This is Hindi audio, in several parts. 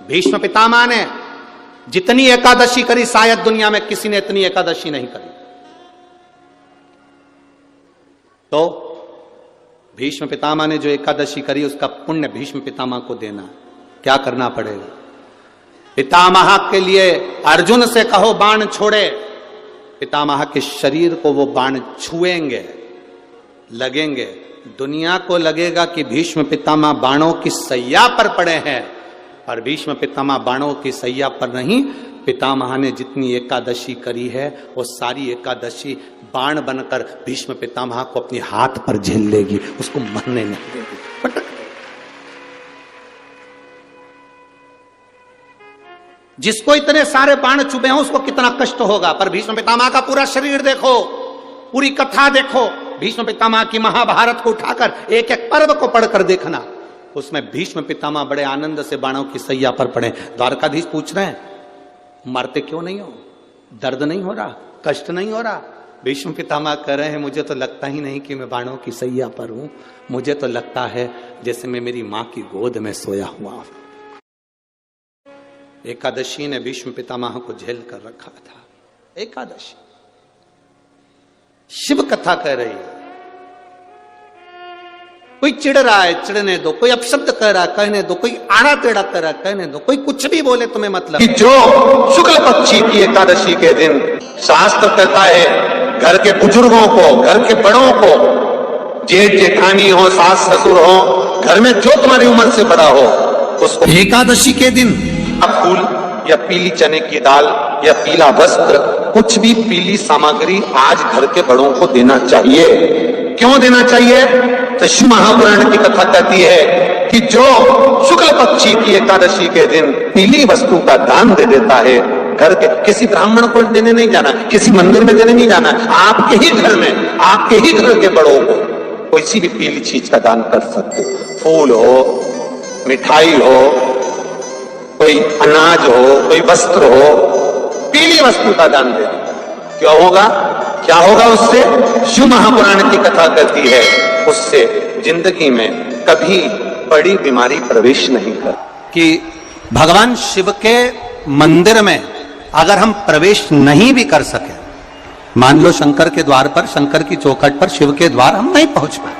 भीष्म पितामह ने जितनी एकादशी करी शायद दुनिया में किसी ने इतनी एकादशी नहीं करी। तो भीष्म पितामह ने जो एकादशी करी उसका पुण्य भीष्म पितामह को देना। क्या करना पड़ेगा? पितामह के लिए अर्जुन से कहो बाण छोड़े, पितामह के शरीर को वो बाण छुएंगे, लगेंगे। दुनिया को लगेगा कि भीष्म पितामह बाणों की सैया पर पड़े हैं, पर भीष्म पितामह बाणों की सैया पर नहीं। पितामह ने जितनी एकादशी करी है वो सारी एकादशी बाण बनकर भीष्म पितामह को अपने हाथ पर झेल लेगी, उसको मरने नहीं देगी, पटक। जिसको इतने सारे बाण चुभे हों उसको कितना कष्ट होगा, पर भीष्म पितामह का पूरा शरीर देखो, पूरी कथा देखो, भीष्म पितामह की महाभारत को उठाकर एक एक पर्व को पढ़कर देखना, उसमें भीष्म पितामह बड़े आनंद से बाणों की सैया पर पड़े। द्वारकाधीश पूछ रहे हैं मरते क्यों नहीं हो, दर्द नहीं हो रहा, कष्ट नहीं हो रहा? भीष्म पितामह कह रहे हैं मुझे तो लगता ही नहीं कि मैं बाणों की सैया पर हूं, मुझे तो लगता है जैसे मैं मेरी मां की गोद में सोया हुआ हूं। एकादशी ने भीष्म पितामह को झेल कर रखा था। एकादशी शिव कथा कह रही है। कोई चिढ़ रहा है चिढ़ने दो, कोई अपशब्द कह रहा है कहने दो, कोई आड़ा टेढ़ा कह रहा है कहने दो, कोई कुछ भी बोले तुम्हें मतलब। जो शुक्ल पक्षी की एकादशी के दिन शास्त्र कहता है घर के बुजुर्गों को, घर के बड़ों को, जेठ जेठानी हो, सास ससुर हो, घर में जो तुम्हारी उम्र से बड़ा हो, उसको एकादशी के दिन फूल या पीली चने की दाल या पीला वस्त्र, कुछ भी पीली सामग्री आज घर के बड़ों को देना चाहिए। क्यों देना चाहिए? तो शिव महापुराण की कथा कहती है कि जो शुक्ल पक्षी की एकादशी के दिन पीली वस्तु का दान दे देता है, घर के किसी ब्राह्मण को देने नहीं जाना, किसी मंदिर में देने नहीं जाना, आपके ही घर में, आपके ही घर के बड़ों को कोई सी भी पीली चीज का दान कर सकते हो। फूल हो, मिठाई हो, कोई अनाज हो, कोई वस्त्र हो, पीली वस्तु का दान दे। क्या होगा? क्या होगा उससे? शिव महापुराण की कथा कहती है उससे जिंदगी में कभी बड़ी बीमारी प्रवेश नहीं कर। कि भगवान शिव के मंदिर में अगर हम प्रवेश नहीं भी कर सके, मान लो शंकर के द्वार पर, शंकर की चौखट पर, शिव के द्वार हम नहीं पहुंच पाए,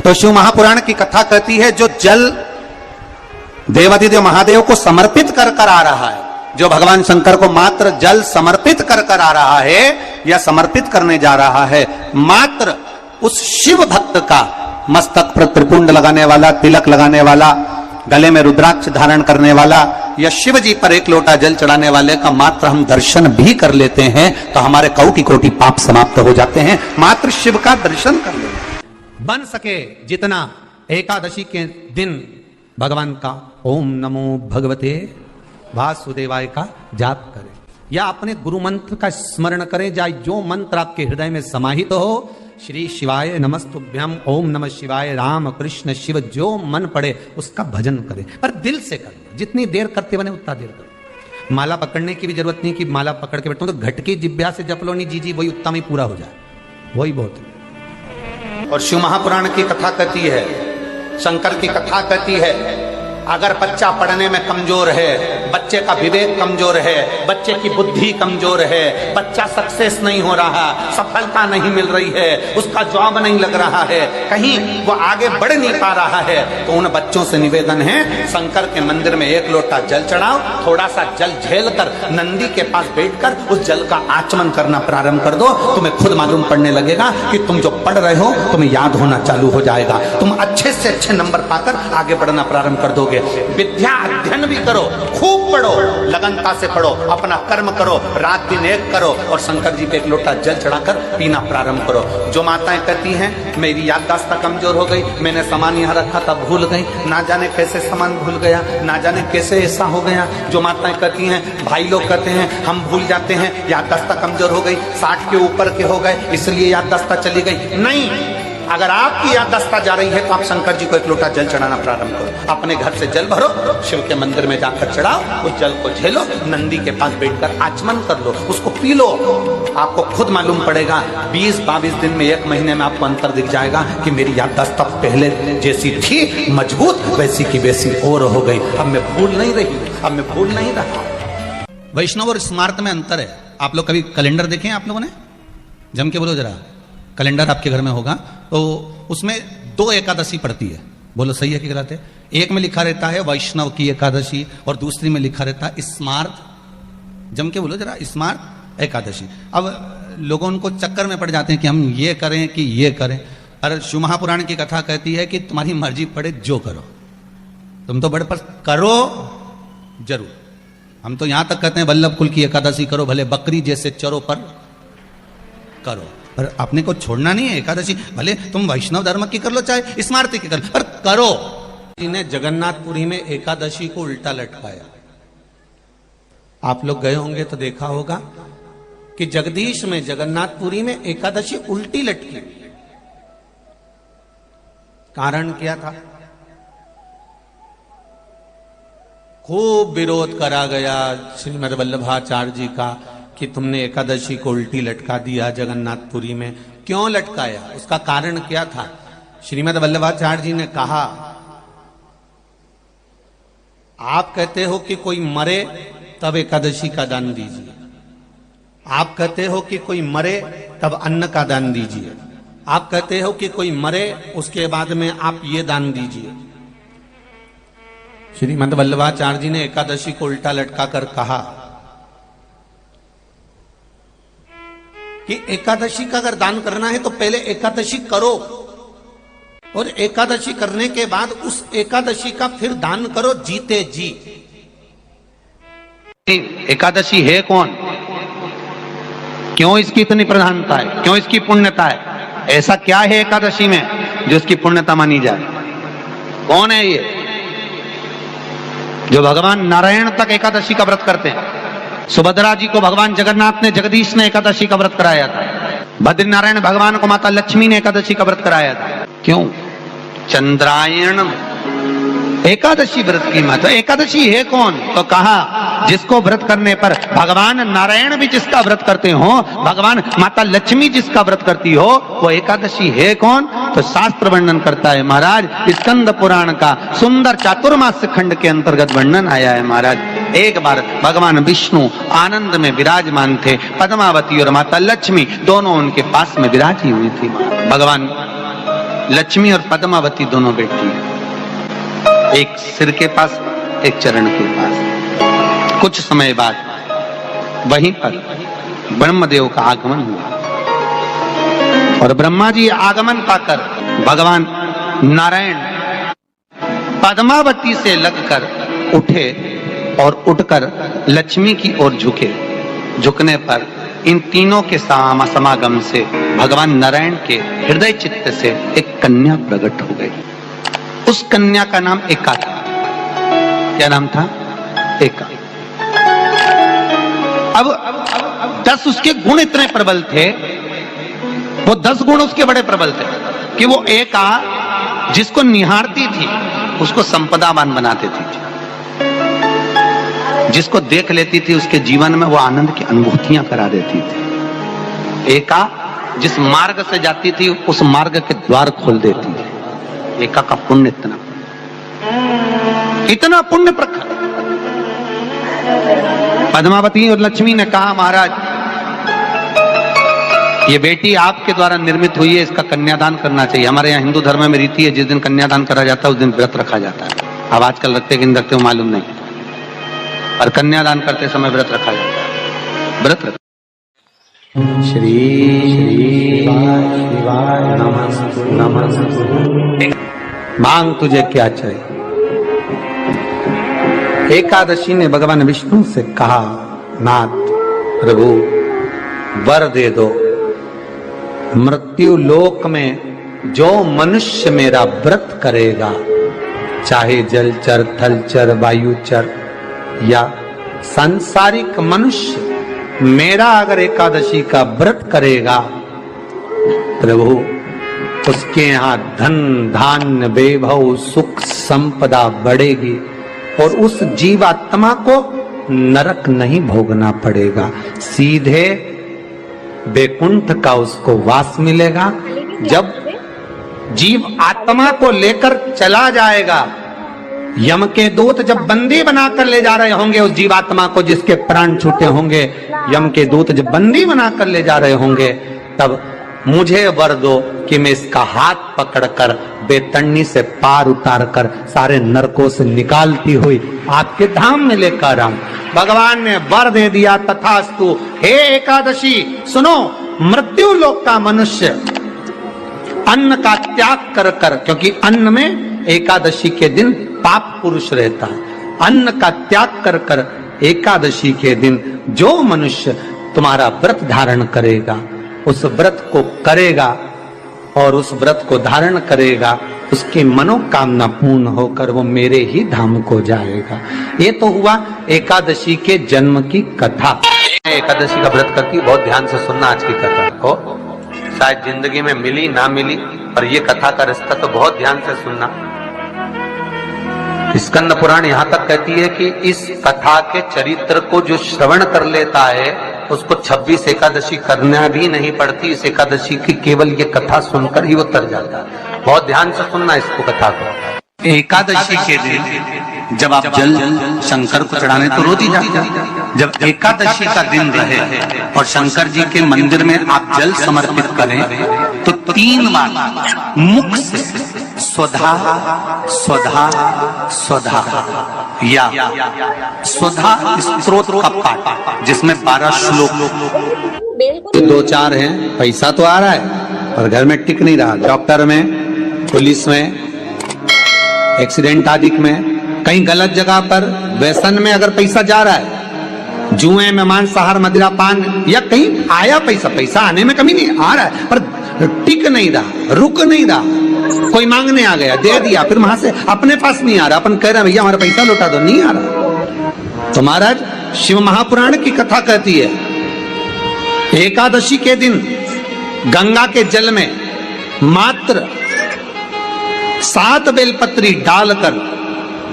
तो शिव महापुराण की कथा कहती है जो जल देवाधिदेव महादेव को समर्पित कर कर आ रहा है, जो भगवान शंकर को मात्र जल समर्पित कर कर आ रहा है या समर्पित करने जा रहा है, मात्र उस शिव भक्त का मस्तक पर त्रिपुंड लगाने वाला, तिलक लगाने वाला, गले में रुद्राक्ष धारण करने वाला या शिव जी पर एक लोटा जल चढ़ाने वाले का मात्र हम दर्शन भी कर लेते हैं तो हमारे कोटि कोटि पाप समाप्त हो जाते हैं। मात्र शिव का दर्शन कर ले। बन सके जितना एकादशी के दिन भगवान का ओम नमो भगवते वासुदेवाय का जाप करें या अपने गुरु मंत्र का स्मरण करें, जाए जो मंत्र आपके हृदय में समाहित हो, श्री शिवाय नमस्तुभ्यम, ओम नमः शिवाय, राम कृष्ण शिव, जो मन पड़े उसका भजन करें, पर दिल से करें। जितनी देर करते बने उतना देर करें। माला पकड़ने की भी जरूरत नहीं कि माला पकड़ के बैठो, तो घटकी जिब्या से जप लो नहीं जी वही उतना ही पूरा हो जाए, वही बहुत है। और शिव महापुराण की कथा कहती है, शंकर की कथा कहती है, अगर बच्चा पढ़ने में कमजोर है, बच्चे का विवेक कमजोर है, बच्चे की बुद्धि कमजोर है, बच्चा सक्सेस नहीं हो रहा, सफलता नहीं मिल रही है, उसका जॉब नहीं लग रहा है, कहीं वो आगे बढ़ नहीं पा रहा है, तो उन बच्चों से निवेदन है शंकर के मंदिर में एक लोटा जल चढ़ाओ, थोड़ा सा जल झेल कर नंदी के पास बैठकर उस जल का आचमन करना प्रारंभ कर दो। तुम्हें खुद मालूम पड़ने लगेगा कि तुम जो पढ़ रहे हो तुम्हें याद होना चालू हो जाएगा, तुम अच्छे से अच्छे नंबर पाकर आगे बढ़ना प्रारंभ कर दोगे। विद्या अध्ययन भी करो, खूब पढ़ो, लगनता से पढ़ो, अपना कर्म करो, रात दिन एक करो और शंकर जी पे एक लोटा जल चढ़ाकर पीना प्रारंभ करो। जो माताएं कहती हैं मेरी याददाश्त कमजोर हो गई, मैंने सामान यहाँ रखा था भूल गई, ना जाने कैसे सामान भूल गया, ना जाने कैसे ऐसा हो गया। जो माताएं कहती हैं, भाई लोग कहते हैं हम भूल जाते हैं, याददाश्त कमजोर हो गई, 60 के ऊपर के हो गए इसलिए याददाश्त चली गई। नहीं, अगर आपकी याददाश्त जा रही है तो आप शंकर जी को एक लोटा जल चढ़ाना प्रारंभ करो। अपने घर से जल भरो, शिव के मंदिर में जाकर चढ़ाओ, उस जल को झेलो, नंदी के पास बैठकर आचमन कर लो, उसको पी लो। आपको खुद मालूम पड़ेगा 20-22 दिन में, 1 महीने में आपको अंतर दिख जाएगा कि मेरी याददाश्त अब पहले जैसी थी मजबूत, वैसी की वैसी और हो गई। अब मैं भूल नहीं रही, अब मैं भूल नहीं रहा। वैष्णव और स्मार्त में अंतर है। आप लोग कभी कैलेंडर देखे हैं आप लोगों ने? जम के बोलो जरा। कैलेंडर आपके घर में होगा तो उसमें 2 एकादशी पड़ती है। बोलो सही है कि गलत है? एक में लिखा रहता है वैष्णव की एकादशी और दूसरी में लिखा रहता है स्मार्त। जम के बोलो जरा, स्मार्त एकादशी। अब लोगों उनको चक्कर में पड़ जाते हैं कि हम ये करें कि ये करें। अरे शिव महापुराण की कथा कहती है कि तुम्हारी मर्जी पड़े जो करो, तुम तो बड़े पर करो जरूर। हम तो यहां तक कहते हैं वल्लभ कुल की एकादशी करो, भले बकरी जैसे चरो पर करो, पर अपने को छोड़ना नहीं है। एकादशी भले तुम वैष्णव धर्म की कर लो चाहे स्मार्त की कर लो, पर करो। इन्हें जगन्नाथपुरी में एकादशी को उल्टा लटकाया। आप लोग गए होंगे तो देखा होगा कि जगदीश में, जगन्नाथपुरी में एकादशी उल्टी लटकी। कारण क्या था? खूब विरोध करा गया श्रीमद वल्लभाचार्य जी का कि तुमने एकादशी को उल्टी लटका दिया जगन्नाथपुरी में। क्यों लटकाया? उसका कारण क्या था? श्रीमद वल्लभाचार्य जी ने कहा, आप कहते हो कि कोई मरे तब एकादशी का दान दीजिए, आप कहते हो कि कोई मरे तब अन्न का दान दीजिए, आप कहते हो कि कोई मरे उसके बाद में आप ये दान दीजिए। श्रीमद वल्लभाचार्य जी ने एकादशी को उल्टा लटका कर कहा कि एकादशी का अगर दान करना है तो पहले एकादशी करो, और एकादशी करने के बाद उस एकादशी का फिर दान करो जीते जी। एकादशी है कौन? क्यों इसकी इतनी प्रधानता है? क्यों इसकी पुण्यता है? ऐसा क्या है एकादशी में जो इसकी पुण्यता मानी जाए? कौन है ये जो भगवान नारायण तक एकादशी का व्रत करते हैं? सुभद्रा जी को भगवान जगन्नाथ ने, जगदीश ने एकादशी का व्रत कराया था। बद्रीनारायण भगवान को माता लक्ष्मी ने एकादशी का व्रत कराया था। क्यों? चंद्रायण एकादशी व्रत की महत्व। एकादशी है कौन? तो कहा जिसको व्रत करने पर भगवान नारायण भी जिसका व्रत करते हो, भगवान माता लक्ष्मी जिसका व्रत करती हो, वो एकादशी है कौन? तो शास्त्र वर्णन करता है महाराज, स्कंद पुराण का सुंदर चातुर्मास्य खंड के अंतर्गत वर्णन आया है महाराज। एक बार भगवान विष्णु आनंद में विराजमान थे, पद्मावती और माता लक्ष्मी दोनों उनके पास में विराजी हुई थी। भगवान लक्ष्मी और पद्मावती दोनों बैठी, एक सिर के पास, एक चरण के पास। कुछ समय बाद वहीं पर ब्रह्मदेव का आगमन हुआ और ब्रह्मा जी आगमन पाकर भगवान नारायण पद्मावती से लगकर उठे और उठकर लक्ष्मी की ओर झुके। झुकने पर इन तीनों के समागम से भगवान नारायण के हृदय चित्त से एक कन्या प्रकट हो गई। उस कन्या का नाम एका था। क्या नाम था? एका। अब 10 उसके गुण इतने प्रबल थे, वो 10 गुण उसके बड़े प्रबल थे कि वो एका जिसको निहारती थी उसको संपदावान बना देती थी, जिसको देख लेती थी उसके जीवन में वो आनंद की अनुभूतियां करा देती थी। एका जिस मार्ग से जाती थी उस मार्ग के द्वार खोल देती थी। एका का पुण्य इतना पुण्य प्रखर। पद्मावती और लक्ष्मी ने कहा, महाराज ये बेटी आपके द्वारा निर्मित हुई है, इसका कन्यादान करना चाहिए। हमारे यहाँ हिंदू धर्म में रीति है, जिस दिन कन्यादान करा जाता है उस दिन व्रत रखा जाता है। अब आजकल रखते कि नहीं रखते हो मालूम नहीं, और कन्यादान करते समय व्रत रखा जाता है। व्रत रख श्री शिवाय नमस्तु नमस्तु। मांग तुझे क्या चाहिए? एकादशी ने भगवान विष्णु से कहा, नाथ प्रभु वर दे दो, मृत्यु लोक में जो मनुष्य मेरा व्रत करेगा, चाहे जलचर, थलचर, वायुचर या सांसारिक मनुष्य, मेरा अगर एकादशी का व्रत करेगा, प्रभु उसके यहाँ धन धान्य वैभव सुख संपदा बढ़ेगी और उस जीवात्मा को नरक नहीं भोगना पड़ेगा, सीधे वैकुंठ का उसको वास मिलेगा। जब जीव आत्मा को लेकर चला जाएगा, यम के दूत जब बंदी बनाकर ले जा रहे होंगे उस जीवात्मा को जिसके प्राण छूटे होंगे, यम के दूत जब बंदी बनाकर ले जा रहे होंगे, तब मुझे वर दो कि मैं इसका हाथ पकड़कर बेतन्नी से पार उतार कर सारे नरकों से निकालती हुई आपके धाम में लेकर आऊं। भगवान ने वर दे दिया, तथास्तु। हे एकादशी सुनो, मृत्यु लोक का मनुष्य अन्न का त्याग कर कर, क्योंकि अन्न में एकादशी के दिन पाप पुरुष रहता है, अन्न का त्याग कर कर एकादशी के दिन जो मनुष्य तुम्हारा व्रत धारण करेगा, उस व्रत को करेगा और उस व्रत को धारण करेगा, उसकी मनोकामना पूर्ण होकर वो मेरे ही धाम को जाएगा। ये तो हुआ एकादशी के जन्म की कथा। एकादशी का व्रत करती, बहुत ध्यान से सुनना आज की कथा को, शायद जिंदगी में मिली ना मिली, पर ये कथा का रिश्ता तो बहुत ध्यान से सुनना। स्कंद पुराण यहाँ तक कहती है कि इस कथा के चरित्र को जो श्रवण कर लेता है उसको 26 एकादशी करना भी नहीं पड़ती। इस एकादशी की केवल ये कथा सुनकर ही वो तर जाता है। बहुत ध्यान से सुनना इसको, कथा को। एकादशी के दिन जब आप जल शंकर को चढ़ाने तो रोज ही जाते, जब एकादशी का दिन रहे और शंकर जी के मंदिर में आप जल समर्पित करें तो 3 बार मुख से स्वधा स्वधा स्वधा या स्वधा स्तोत्र का पाठ, जिसमें 12 श्लोक 2-4 हैं। पैसा तो आ रहा है पर घर में टिक नहीं रहा, डॉक्टर में, पुलिस में, एक्सीडेंट आदि में, कहीं गलत जगह पर, व्यसन में अगर पैसा जा रहा है, जुए में, मांसाहार, मदिरा पान, या कहीं आया पैसा आने में कमी नहीं, आ रहा है पर टिक नहीं रहा, रुक नहीं रहा। कोई मांगने आ गया, दे दिया, फिर वहां से अपने पास नहीं आ रहा, अपन कह रहे हैं भैया हमारा पैसा लौटा दो, नहीं आ रहा। तो महाराज शिव महापुराण की कथा कहती है, एकादशी के दिन गंगा के जल में मात्र 7 बेलपत्री डालकर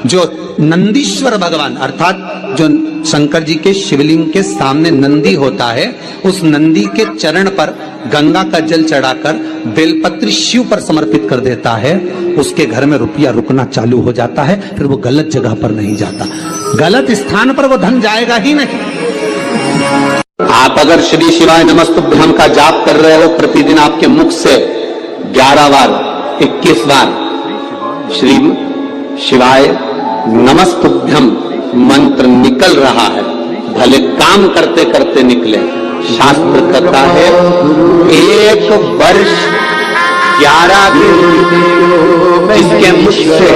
जो नंदीश्वर भगवान अर्थात जो शंकर जी के शिवलिंग के सामने नंदी होता है, उस नंदी के चरण पर गंगा का जल चढ़ाकर बेलपत्री शिव पर समर्पित कर देता है, उसके घर में रुपया रुकना चालू हो जाता है, फिर वो गलत जगह पर नहीं जाता, गलत स्थान पर वो धन जाएगा ही नहीं। आप अगर श्री शिवाय नमस्तुभ्यम का जाप कर रहे हो, प्रतिदिन आपके मुख से 11 बार 21 बार श्री शिवाय नमस्तुभ्यम मंत्र निकल रहा है, भले काम करते करते निकले। शास्त्र कहता है 1 वर्ष 11 दिन इसके मुख से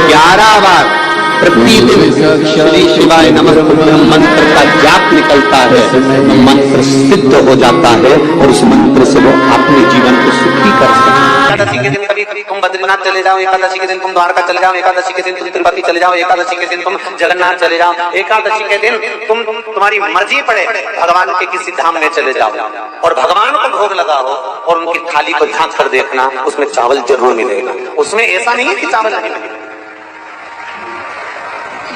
11 बार प्रतिदिन श्री शिवाय नमस्तुभ्यम मंत्र का जाप निकलता है, तो मंत्र सिद्ध हो जाता है और उस मंत्र से वो अपने जीवन को सुखी कर सकते हैं। एकादशी के दिन कभी तुम बद्रीनाथ चले जाओ, एकादशी के दिन तुम द्वारका चले जाओ, एकादशी के दिन तुम तिरुपति चले जाओ, एकादशी के दिन तुम जगन्नाथ चले जाओ, एकादशी के दिन तुम तुम्हारी मर्जी पड़े भगवान के किसी धाम में चले जाओ और भगवान को भोग लगाओ और उनकी थाली को झांक कर देखना, उसमें चावल जरूर मिलेगा। उसमें ऐसा नहीं है कि चावल नहीं मिलेगा।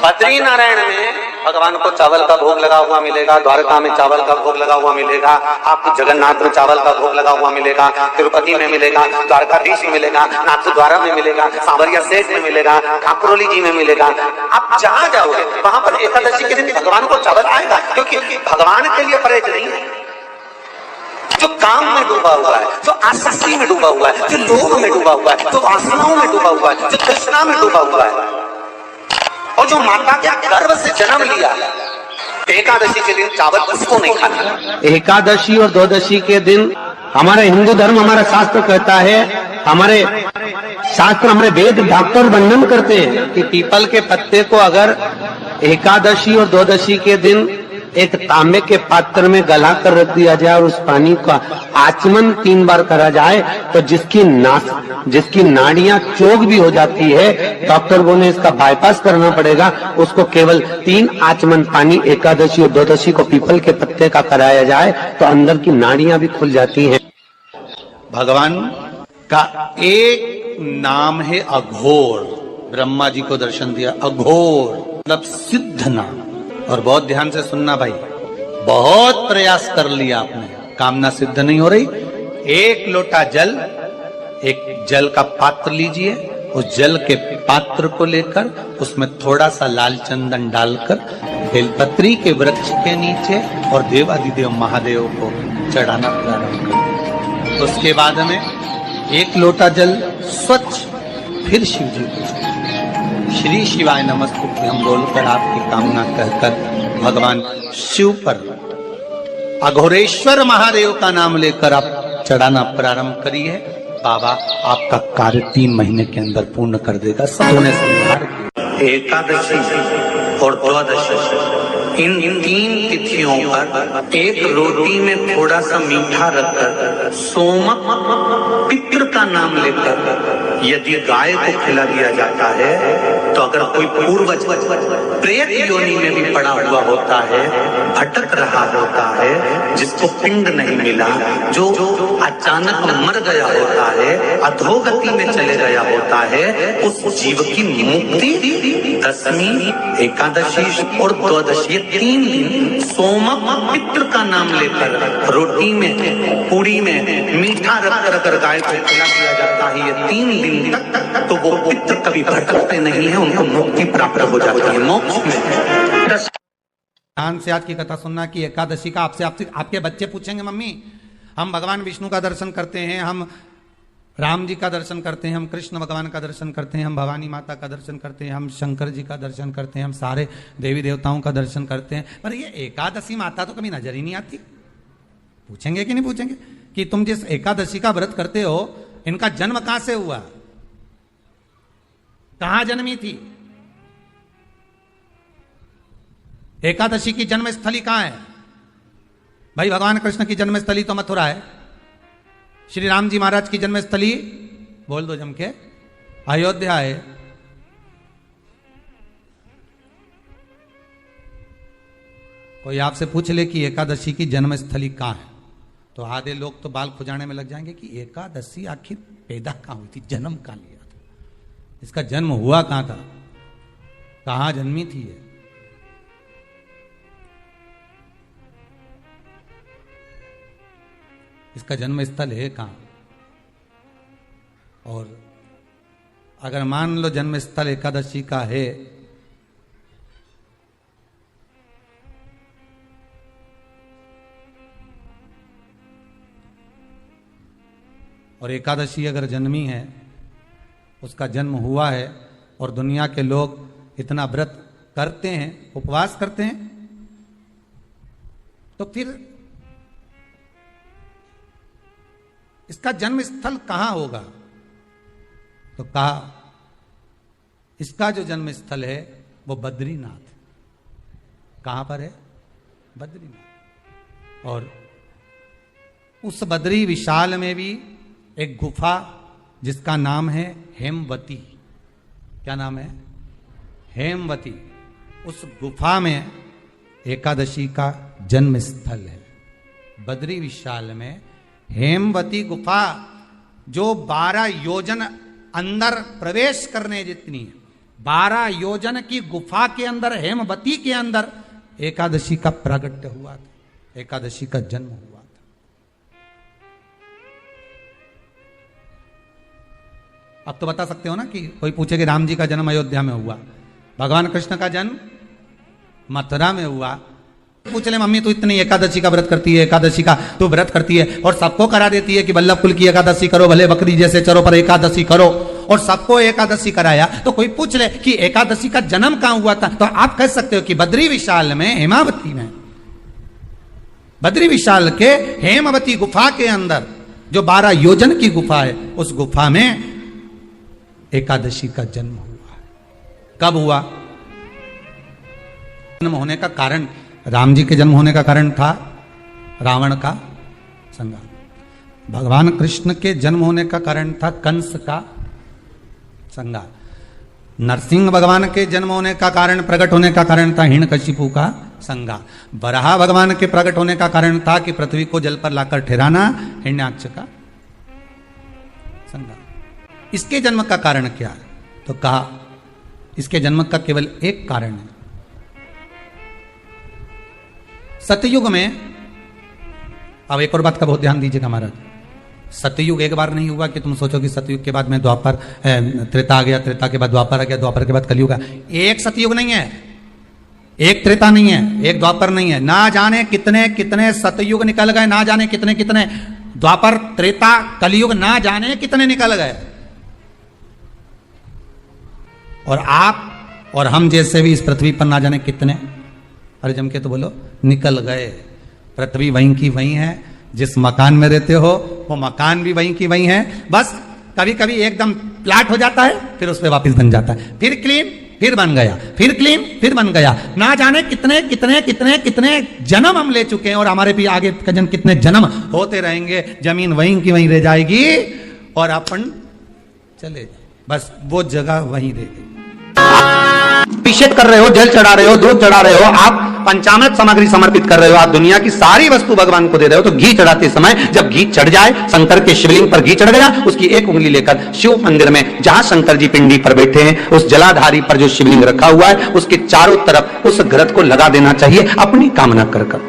बद्री नारायण में भगवान को चावल का भोग लगा हुआ मिलेगा, द्वारका में चावल का भोग लगा हुआ मिलेगा, आपको जगन्नाथ में चावल का भोग लगा हुआ मिलेगा, तिरुपति में मिलेगा, द्वारकाधीश में मिलेगा, नाथद्वारा में मिलेगा, सांवरिया सेठ में मिलेगा, ठाकुरोली जी में मिलेगा। आप जहां जाओगे वहां पर एकादशी के दिन भगवान को चावल आएगा, क्योंकि भगवान के लिए परहेज नहीं है। जो काम में डूबा हुआ है, जो आसक्ति में डूबा हुआ है, जो लोभ में डूबा हुआ है, जो वासनाओं में डूबा हुआ है, जो तृष्णा में डूबा हुआ है और जो माता के गर्भ से जन्म लिया, एकादशी के दिन चावल उसको नहीं खाना। एकादशी और द्वादशी के दिन हमारे हिंदू धर्म, हमारा शास्त्र कहता है, हमारे शास्त्र, हमारे वेद डॉक्टर वर्णन करते हैं कि पीपल के पत्ते को अगर एकादशी और द्वादशी के दिन एक तांबे के पात्र में गला कर रख दिया जाए और उस पानी का आचमन 3 बार करा जाए तो जिसकी नाड़ियां चोक भी हो जाती है, डॉक्टर बोले इसका बाईपास करना पड़ेगा, उसको केवल 3 आचमन पानी एकादशी और द्वादशी को पीपल के पत्ते का कराया जाए तो अंदर की नाड़ियां भी खुल जाती हैं। भगवान का एक नाम है अघोर। ब्रह्मा जी को दर्शन दिया, अघोर मतलब सिद्ध नाम। और बहुत ध्यान से सुनना भाई, बहुत प्रयास कर लिया आपने, कामना सिद्ध नहीं हो रही। एक लोटा जल, एक जल का पात्र लीजिए, उस जल के पात्र को लेकर उसमें थोड़ा सा लाल चंदन डालकर बेलपत्री के वृक्ष के नीचे और देवादिदेव महादेव को चढ़ाना प्रारंभ करें। उसके बाद में एक लोटा जल स्वच्छ फिर शिव जी को श्री शिवाय नमस्तुभ्यं हम बोलकर आपकी कामना कहकर भगवान शिव पर अघोरेश्वर महादेव का नाम लेकर आप चढ़ाना प्रारंभ करिए। बाबा आपका कार्य 3 महीने के अंदर पूर्ण कर देगा। सबने संभार एकादशी और द्वादशी इन 3 तिथियों पर एक रोटी में थोड़ा सा मीठा रखकर सोमक पितृ का नाम लेकर यदि गाय को खिला दिया जाता है, तो अगर कोई पूर्वज प्रेत योनि में भी पड़ा हुआ होता है, भटक रहा होता है, जिसको पिंड नहीं मिला, जो अचानक मर गया होता है, अधोगति में चले गया होता है, उस जीव की मुक्ति दशमी, एकादशी और द्वादशी 3 दिन सोमक पितृ का नाम लेकर रोटी में पूरी में मीठा रखकर अगर गाय को खिला दिया जाता है ये 3 दिन तक, तो वो पितृ कभी भटकते नहीं है, उनको मुक्ति प्राप्त हो जाती है मोक्ष में। ध्यान से आज की कथा सुनना कि एकादशी का आपसे आपके बच्चे पूछेंगे, मम्मी हम भगवान विष्णु का दर्शन करते हैं, हम राम जी का दर्शन करते हैं, हम कृष्ण भगवान का दर्शन करते हैं, हम भवानी माता का दर्शन करते हैं, हम शंकर जी का दर्शन करते हैं, हम सारे देवी देवताओं का दर्शन करते हैं, पर ये एकादशी माता तो कभी नजर ही नहीं आती। पूछेंगे कि नहीं पूछेंगे कि तुम जिस एकादशी का व्रत करते हो, इनका जन्म कहां से हुआ, कहां जन्मी थी? एकादशी की जन्मस्थली कहां है? भाई भगवान कृष्ण की जन्मस्थली तो मथुरा है, श्री राम जी महाराज की जन्मस्थली बोल दो जम के अयोध्या है। कोई आपसे पूछ ले कि एकादशी की जन्मस्थली कहां है, तो आधे लोग तो बाल खुजाने में लग जाएंगे कि एकादशी आखिर पैदा कहां हुई थी, जन्म कहां लिया था, इसका जन्म हुआ कहां था, कहां जन्मी थी ये? इसका जन्म स्थल है कहां? और अगर मान लो जन्म स्थल एकादशी का है, और एकादशी अगर जन्मी है, उसका जन्म हुआ है, और दुनिया के लोग इतना व्रत करते हैं, उपवास करते हैं, तो फिर इसका जन्म स्थल कहां होगा? तो कहा इसका जो जन्म स्थल है वो बद्रीनाथ। कहां पर है? बद्रीनाथ। और उस बद्री विशाल में भी एक गुफा जिसका नाम है हेमवती। क्या नाम है? हेमवती। उस गुफा में एकादशी का जन्म स्थल है। बद्री विशाल में हेमवती गुफा, जो 12 योजन अंदर प्रवेश करने जितनी है, 12 योजन की गुफा के अंदर, हेमवती के अंदर एकादशी का प्रागट्य हुआ था, एकादशी का जन्म हुआ था। अब तो बता सकते हो ना कि कोई पूछे कि राम जी का जन्म अयोध्या में हुआ, भगवान कृष्ण का जन्म मथुरा में हुआ। पूछ ले मम्मी तू इतनी एकादशी का व्रत करती है, एकादशी का तू व्रत करती है और सबको करा देती है कि वल्लभ कुल की एकादशी करो, भले बकरी जैसे चरो पर एकादशी करो, और सबको एकादशी कराया, तो कोई पूछ ले कि एकादशी का जन्म कहां हुआ था, तो आप कह सकते हो कि बद्री विशाल में, हेमावती में, बद्री विशाल के हेमवती गुफा के अंदर जो 12 योजन की गुफा है, उस गुफा में एकादशी का जन्म हुआ। कब हुआ? जन्म होने का कारण, राम जी के जन्म होने का कारण था रावण का संहार। भगवान कृष्ण के जन्म होने का कारण था कंस का संहार। नरसिंह भगवान के जन्म होने का कारण, प्रकट होने का कारण था हिरण्यकशिपु का संहार। बराह भगवान के प्रकट होने का कारण था कि पृथ्वी को जल पर लाकर ठहराना, हिरण्याक्ष का संग्राम। इसके जन्म का कारण क्या है? तो कहा इसके जन्म का केवल एक कारण है। सतयुग में, अब एक और बात का बहुत ध्यान दीजिएगा महाराज, सतयुग एक बार नहीं हुआ कि तुम सोचो कि सतयुग के बाद में द्वापर त्रेता आ गया, त्रेता के बाद द्वापर आ गया, द्वापर के बाद कलयुग आ। एक सतयुग नहीं है, एक त्रेता नहीं है, एक द्वापर नहीं है, ना जाने कितने कितने सतयुग निकल गए, ना जाने कितने कितने द्वापर त्रेता कलयुग, ना जाने कितने निकल गए। और आप और हम जैसे भी इस पृथ्वी पर ना जाने कितने, अरे जम के तो बोलो, निकल गए। पृथ्वी वहीं की वहीं है, जिस मकान में रहते हो वो मकान भी वहीं की वहीं है, बस कभी कभी एकदम प्लाट हो जाता है, फिर उस पर वापस बन जाता है, फिर क्लीन, फिर बन गया, फिर क्लीन, फिर बन गया। ना जाने कितने कितने कितने कितने जन्म हम ले चुके हैं, और हमारे भी आगे कितने जन्म होते रहेंगे। जमीन वहीं की वहीं रह जाएगी और अपन चले जाए, बस वो जगह वहीं रह गई। अभिषेक कर रहे हो, जल चढ़ा रहे हो, दूध चढ़ा रहे हो, आप पंचामृत सामग्री समर्पित कर रहे हो, आप दुनिया की सारी वस्तु भगवान को दे रहे हो, तो घी चढ़ाते समय जब घी चढ़ जाए, शंकर के शिवलिंग पर घी चढ़ गया, उसकी एक उंगली लेकर शिव मंदिर में जहां शंकर जी पिंडी पर बैठे हैं, उस जलाधारी पर जो शिवलिंग रखा हुआ है, उसके चारों तरफ उस घृत को लगा देना चाहिए अपनी कामना कर कर।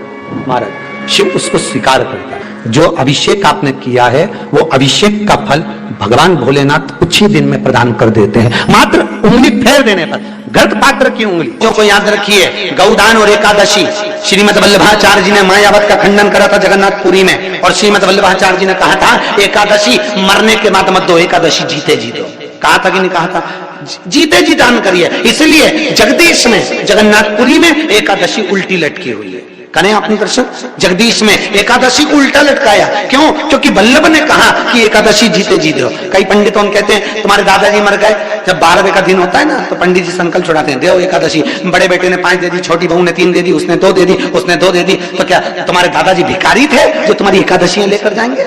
महाराज शिव उसको स्वीकार करता है। जो अभिषेक आपने किया है वो अभिषेक का फल भगवान भोलेनाथ कुछ ही दिन में प्रदान कर देते हैं, मात्र उंगली फेर देने पर। घृत पात्र की उंगली जो को याद रखिए, गौदान और एकादशी। श्रीमद वल्लभाचार्य जी ने मायावत का खंडन करा था जगन्नाथपुरी में, और श्रीमद वल्लभाचार्य जी ने कहा था एकादशी मरने के बाद मत दो, एकादशी जीते जी दो। कहा था कि नहीं कहा था? जीते जी दान करिए। इसलिए जगदीश में, जगन्नाथपुरी में एकादशी उल्टी लटकी हुई है। करें आपने दर्शन? जगदीश में एकादशी को उल्टा लटकाया, क्यों? क्योंकि वल्लभ ने कहा कि एकादशी जीते जी दो। कई पंडित हम कहते हैं तुम्हारे दादाजी मर गए, जब 12वें का दिन होता है ना तो पंडित जी संकल्प छुड़ाते हैं, देव एकादशी। बड़े बेटे ने 5 दे दी, छोटी बहू ने 3 दे दी, उसने 2 दे दी, उसने 2 दे दी, तो क्या तुम्हारे दादाजी भिखारी थे जो तुम्हारी एकादशियां लेकर जाएंगे?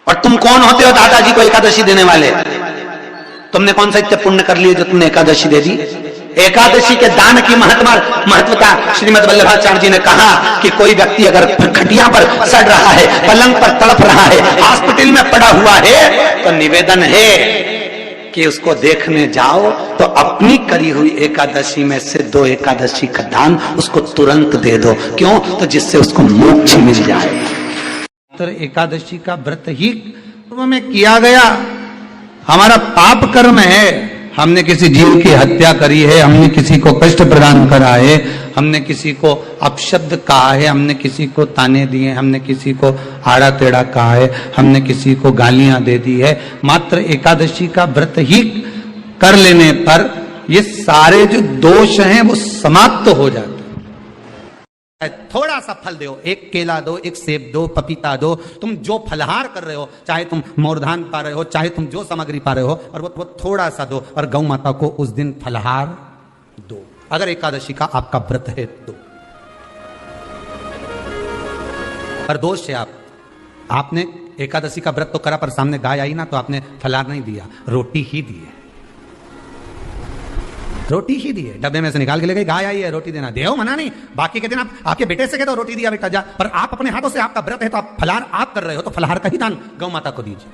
और तुम कौन होते हो दादाजी को एकादशी देने वाले? तुमने कौन सा इतने पुण्य कर लिए जो तुमने एकादशी दे दी? एकादशी के दान की महत्वता श्रीमद वल्लभाचार्य जी ने कहा कि कोई व्यक्ति अगर खटिया पर सड़ रहा है, पलंग पर तड़प रहा है, हॉस्पिटल में पड़ा हुआ है, तो निवेदन है कि उसको देखने जाओ तो अपनी करी हुई एकादशी में से 2 एकादशी का दान उसको तुरंत दे दो। क्यों? तो जिससे उसको मोक्ष मिल जाए। तो एकादशी का व्रत ही पूर्व में किया गया हमारा पाप कर्म है। हमने किसी जीव की हत्या करी है, हमने किसी को कष्ट प्रदान करा है, हमने किसी को अपशब्द कहा है, हमने किसी को ताने दिए, हमने किसी को आड़ा टेढ़ा कहा है, हमने किसी को गालियां दे दी है। मात्र एकादशी का व्रत ही कर लेने पर ये सारे जो दोष हैं वो समाप्त हो जाते हैं। थोड़ा सा फल दो, एक केला दो, एक सेब दो, पपीता दो, तुम जो फलहार कर रहे हो, चाहे तुम मोरधान पा रहे हो, चाहे तुम जो सामग्री पा रहे हो, और वो थोड़ा सा दो, और गौ माता को उस दिन फलहार दो, अगर एकादशी का आपका व्रत है तो। पर दोष है आपने एकादशी का व्रत तो करा, पर सामने गाय आई ना तो आपने फलहार नहीं दिया, रोटी ही दी है, रोटी ही दी है। डब्बे में से निकाल के ले गई, गाय आई है, रोटी देना, देव मना नहीं। बाकी के दिन आप आपके बेटे से कहते हो रोटी दिया बेटा जा, पर आप अपने हाथों से, आपका व्रत है तो आप फलहार आप कर रहे हो, तो फलहार का ही दान गौ माता को दीजिए।